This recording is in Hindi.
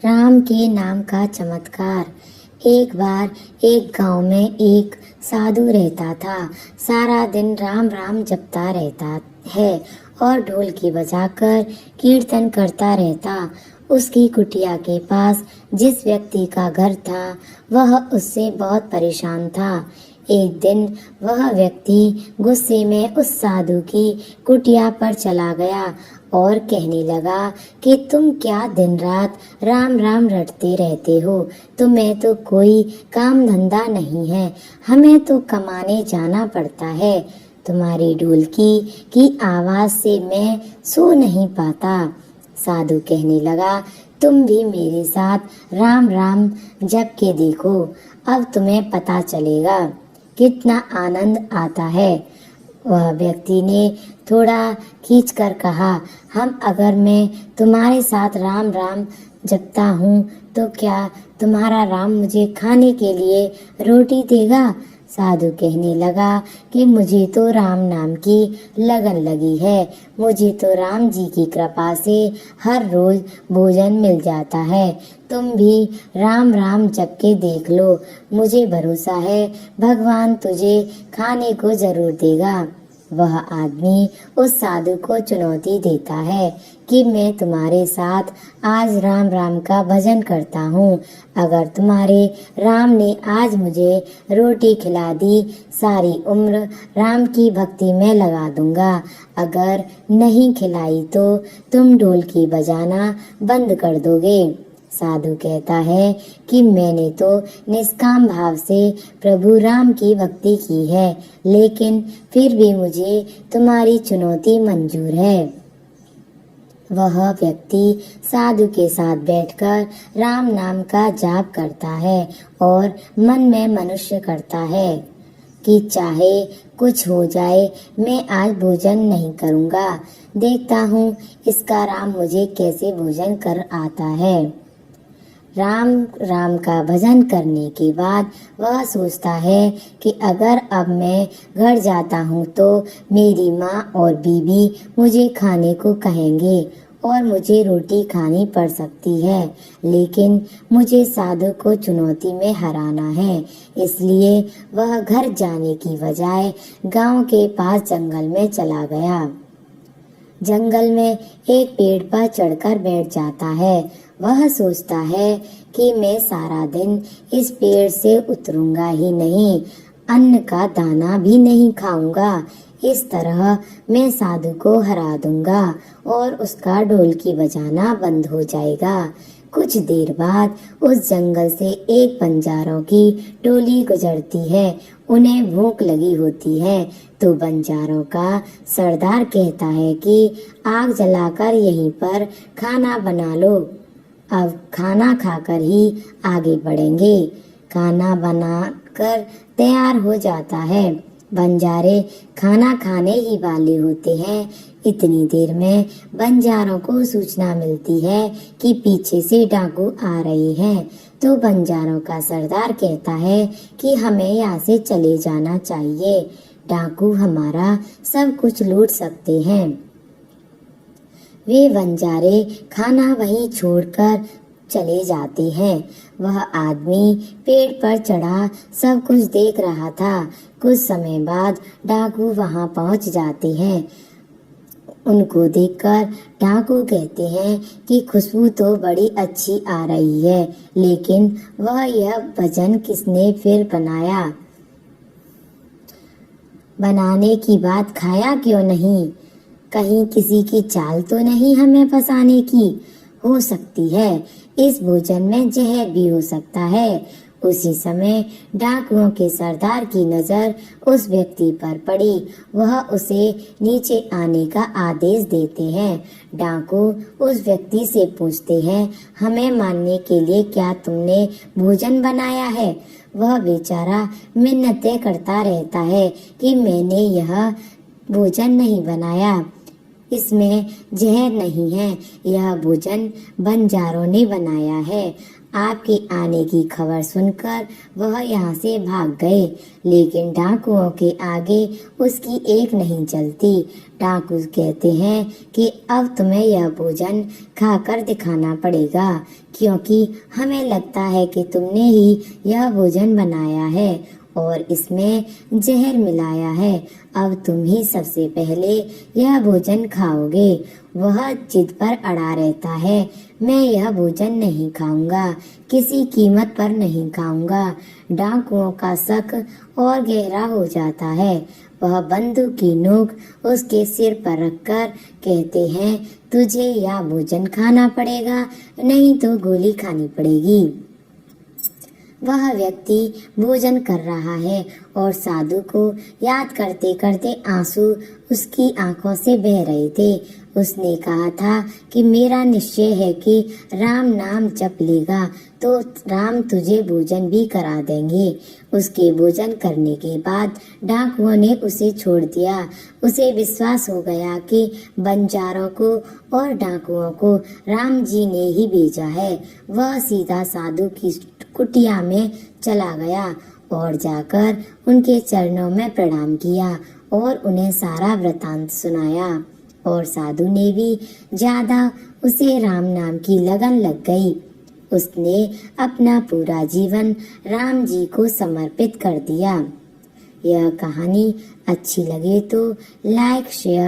राम के नाम का चमत्कार। एक बार एक गांव में एक साधु रहता था। सारा दिन राम राम जपता रहता है और ढोलकी बजाकर कीर्तन करता रहता। उसकी कुटिया के पास जिस व्यक्ति का घर था वह उससे बहुत परेशान था। एक दिन वह व्यक्ति गुस्से में उस साधु की कुटिया पर चला गया और कहने लगा कि तुम क्या दिन रात राम राम रटते रहते हो। तुम्हें तो कोई काम धंधा नहीं है, हमें तो कमाने जाना पड़ता है। तुम्हारी ढोलकी की आवाज से मैं सो नहीं पाता। साधु कहने लगा, तुम भी मेरे साथ राम राम जप के देखो, अब तुम्हें पता चलेगा कितना आनंद आता है। वह व्यक्ति ने थोड़ा खींचकर कहा, अगर मैं तुम्हारे साथ राम राम जपता हूँ तो क्या तुम्हारा राम मुझे खाने के लिए रोटी देगा? साधु कहने लगा कि मुझे तो राम नाम की लगन लगी है। मुझे तो राम जी की कृपा से हर रोज भोजन मिल जाता है। तुम भी राम राम जप के देख लो, मुझे भरोसा है भगवान तुझे खाने को जरूर देगा। वह आदमी उस साधु को चुनौती देता है कि मैं तुम्हारे साथ आज राम राम का भजन करता हूँ। अगर तुम्हारे राम ने आज मुझे रोटी खिला दी, सारी उम्र राम की भक्ति में लगा दूंगा। अगर नहीं खिलाई तो तुम ढोलकी बजाना बंद कर दोगे। साधु कहता है कि मैंने तो निष्काम भाव से प्रभु राम की भक्ति की है, लेकिन फिर भी मुझे तुम्हारी चुनौती मंजूर है। वह व्यक्ति साधु के साथ बैठकर राम नाम का जाप करता है और मन में मनुष्य करता है कि चाहे कुछ हो जाए मैं आज भोजन नहीं करूँगा। देखता हूँ इसका राम मुझे कैसे भोजन कर आता है। राम राम का भजन करने के बाद वह सोचता है कि अगर अब मैं घर जाता हूँ तो मेरी माँ और बीबी मुझे खाने को कहेंगे और मुझे रोटी खानी पड़ सकती है, लेकिन मुझे साधु को चुनौती में हराना है। इसलिए वह घर जाने की बजाय गांव के पास जंगल में चला गया। जंगल में एक पेड़ पर चढ़कर बैठ जाता है। वह सोचता है कि मैं सारा दिन इस पेड़ से उतरूंगा ही नहीं, अन्न का दाना भी नहीं खाऊंगा। इस तरह मैं साधु को हरा दूंगा और उसका ढोलकी बजाना बंद हो जाएगा। कुछ देर बाद उस जंगल से एक बंजारों की टोली गुजरती है। उन्हें भूख लगी होती है तो बंजारों का सरदार कहता है कि आग जलाकर यहीं पर खाना बना लो, अब खाना खाकर ही आगे बढ़ेंगे। खाना बनाकर तैयार हो जाता है। बंजारे खाना खाने ही वाले होते हैं। इतनी देर में बंजारों को सूचना मिलती है कि पीछे से डाकू आ रहे हैं। तो बंजारों का सरदार कहता है कि हमें यहाँ से चले जाना चाहिए, डाकू हमारा सब कुछ लूट सकते हैं। वे बंजारे खाना वहीं छोड़कर चले जाते हैं। वह आदमी पेड़ पर चढ़ा सब कुछ देख रहा था। कुछ समय बाद डाकू वहां पहुंच जाते हैं। उनको देखकर डाकू कहते हैं कि खुशबू तो बड़ी अच्छी आ रही है, लेकिन वह यह भजन किसने फिर बनाया? बनाने की बात खाया क्यों नहीं? कहीं किसी की चाल तो नहीं हमें फंसाने की? हो सकती है इस भोजन में जहर भी हो सकता है। उसी समय डाकुओं के सरदार की नजर उस व्यक्ति पर पड़ी। वह उसे नीचे आने का आदेश देते हैं। डाकू उस व्यक्ति से पूछते हैं, हमें मारने के लिए क्या तुमने भोजन बनाया है? वह बेचारा मिन्नतें करता रहता है कि मैंने यह भोजन नहीं बनाया। इसमें जहर नहीं है, यह भोजन बंजारों ने बनाया है। आपके आने की खबर सुनकर वह यहाँ से भाग गए, लेकिन डाकुओं के आगे उसकी एक नहीं चलती। डाकू कहते हैं कि अब तुम्हें यह भोजन खाकर दिखाना पड़ेगा, क्योंकि हमें लगता है कि तुमने ही यह भोजन बनाया है और इसमें जहर मिलाया है। अब तुम ही सबसे पहले यह भोजन खाओगे। वह जिद पर अड़ा रहता है, मैं यह भोजन नहीं खाऊंगा, किसी कीमत पर नहीं खाऊंगा। डाकुओं का शक और गहरा हो जाता है। वह बंदूक की नोक उसके सिर पर रखकर कहते हैं, तुझे यह भोजन खाना पड़ेगा, नहीं तो गोली खानी पड़ेगी। वह व्यक्ति भोजन कर रहा है और साधु को याद करते करते आंसू उसकी आंखों से बह रहे थे। उसने कहा था कि मेरा निश्चय है कि राम नाम जप लेगा तो राम तुझे भोजन भी करा देंगे। उसके भोजन करने के बाद डाकुओं ने उसे छोड़ दिया। उसे विश्वास हो गया कि बंजारों को और डाकुओं को राम जी ने ही भेजा है। वह सीधा साधु की कुटिया में चला गया और जाकर उनके चरणों में प्रणाम किया और उन्हें सारा वृतांत सुनाया। और साधु ने भी ज्यादा उसे राम नाम की लगन लग गई। उसने अपना पूरा जीवन राम जी को समर्पित कर दिया। यह कहानी अच्छी लगे तो लाइक, शेयर